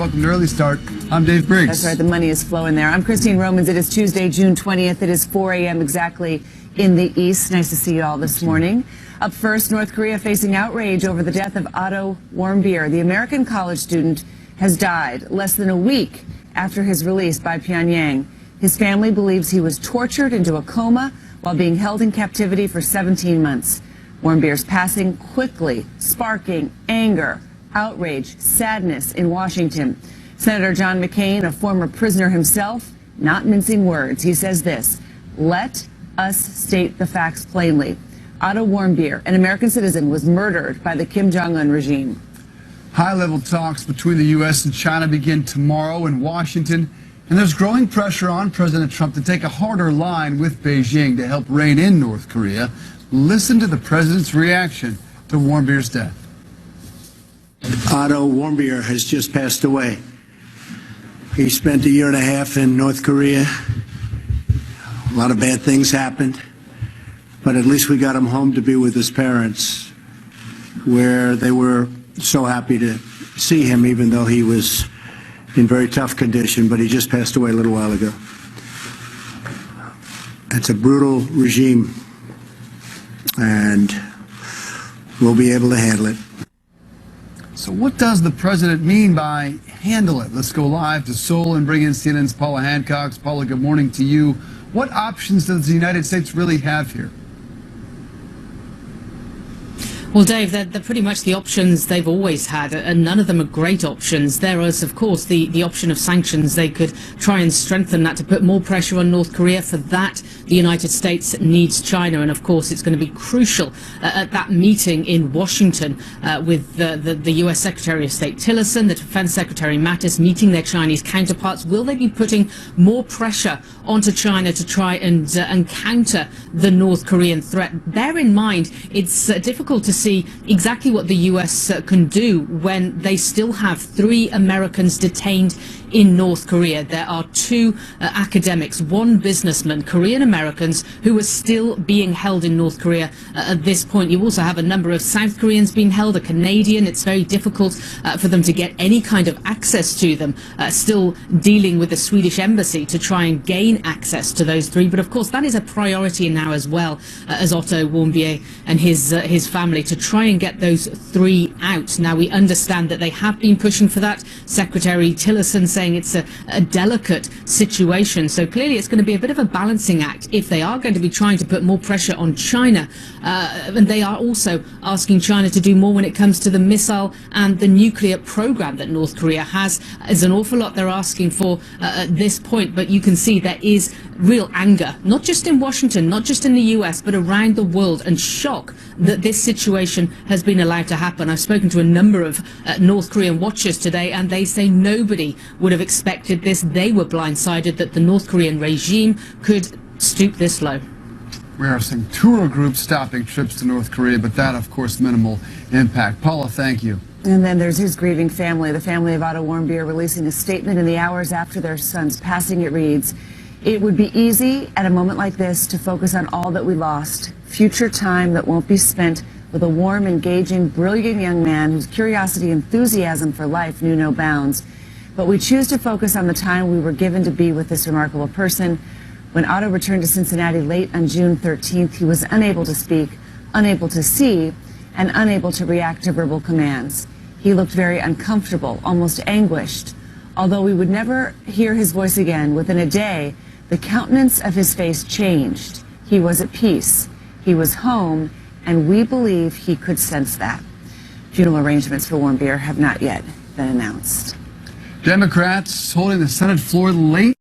Welcome to Early Start. I'm Dave Briggs. That's right, the money is flowing there. I'm Christine Romans. It is Tuesday, June 20th. It is 4 a.m. exactly in the East. Nice to see you all this morning. Up first, North Korea facing outrage over the death of Otto Warmbier. The American college student has died less than a week after his release by Pyongyang. His family believes he was tortured into a coma while being held in captivity for 17 months. Warmbier's passing quickly sparking anger, outrage, sadness in Washington. Senator John McCain, a former prisoner himself, not mincing words. He says this: let us state the facts plainly. Otto Warmbier, an American citizen, was murdered by the Kim Jong-un regime. High-level talks between the U.S. and China begin tomorrow in Washington, and there's growing pressure on President Trump to take a harder line with Beijing to help rein in North Korea. Listen to the president's reaction to Warmbier's death. Otto Warmbier has just passed away. He spent a year and a half in North Korea. A lot of bad things happened, but at least we got him home to be with his parents, where they were so happy to see him, even though he was in very tough condition, but he just passed away a little while ago. It's a brutal regime, and we'll be able to handle it. So what does the president mean by handle it? Let's go live to Seoul and bring in CNN's Paula Hancock. Paula, good morning to you. What options does the United States really have here? Well, Dave, they're pretty much the options they've always had, and none of them are great options. There is, of course, the option of sanctions. They could try and strengthen that to put more pressure on North Korea. For that, the United States needs China, and of course, it's going to be crucial at that meeting in Washington with the U.S. Secretary of State Tillerson, the Defense Secretary Mattis, meeting their Chinese counterparts. Will they be putting more pressure onto China to try and counter the North Korean threat? Bear in mind, it's difficult to see exactly what the U.S. can do when they still have 3 Americans detained in North Korea. There are 2 academics, 1 businessman, Korean Americans, who are still being held in North Korea at this point. You also have a number of South Koreans being held, a Canadian. It's very difficult for them to get any kind of access to them, still dealing with the Swedish embassy to try and gain access to those 3. But of course, that is a priority now as well as Otto Warmbier and his family, to try and get those 3 out. Now, we understand that they have been pushing for that. Secretary Tillerson saying it's a delicate situation. So clearly it's going to be a bit of a balancing act if they are going to be trying to put more pressure on China. And they are also asking China to do more when it comes to the missile and the nuclear program that North Korea has. There's an awful lot they're asking for at this point, but you can see there is real anger, not just in Washington, not just in the US, but around the world, and shock that this situation has been allowed to happen. I've spoken to a number of North Korean watchers today, and they say nobody would have expected this. They were blindsided that the North Korean regime could stoop this low. We are seeing tour groups stopping trips to North Korea, but that, of course, minimal impact. Paula, thank you. And then there's his grieving family. The family of Otto Warmbier releasing a statement in the hours after their son's passing. It reads: "It would be easy at a moment like this to focus on all that we lost, future time that won't be spent with a warm, engaging, brilliant young man whose curiosity and enthusiasm for life knew no bounds. But we choose to focus on the time we were given to be with this remarkable person. When Otto returned to Cincinnati late on June 13th, he was unable to speak, unable to see, and unable to react to verbal commands. He looked very uncomfortable, almost anguished. Although we would never hear his voice again, within a day, the countenance of his face changed. He was at peace. He was home, and we believe he could sense that." Funeral arrangements for Warmbier have not yet been announced. Democrats holding the Senate floor late